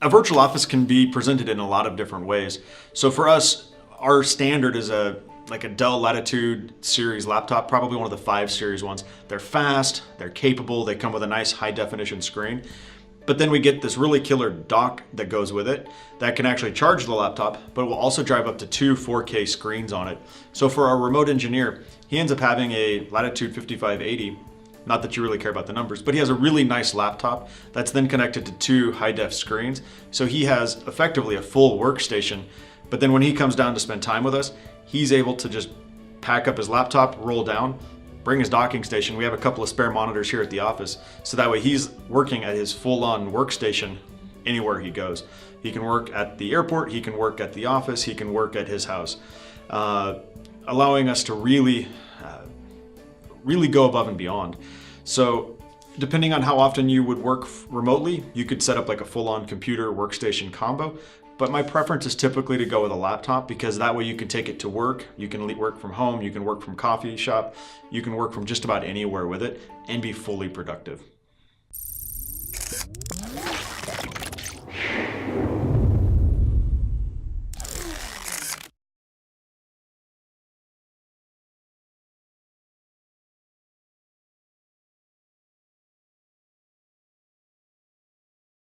A virtual office can be presented in a lot of different ways. So for us, our standard is like a Dell Latitude series laptop, probably one of the 5 series ones. They're fast, they're capable, they come with a nice high definition screen. But then we get this really killer dock that goes with it that can actually charge the laptop, but will also drive up to 2 4K screens on it. So for our remote engineer, he ends up having a Latitude 5580. Not that you really care about the numbers, but he has a really nice laptop that's then connected to 2 high-def screens. So he has effectively a full workstation, but then when he comes down to spend time with us, he's able to just pack up his laptop, roll down, bring his docking station. We have a couple of spare monitors here at the office, so that way he's working at his full-on workstation anywhere he goes. He can work at the airport, he can work at the office, he can work at his house, allowing us to really go above and beyond. So depending on how often you would work remotely, you could set up like a full-on computer workstation combo. But my preference is typically to go with a laptop, because that way you can take it to work, you can work from home, you can work from coffee shop, you can work from just about anywhere with it and be fully productive.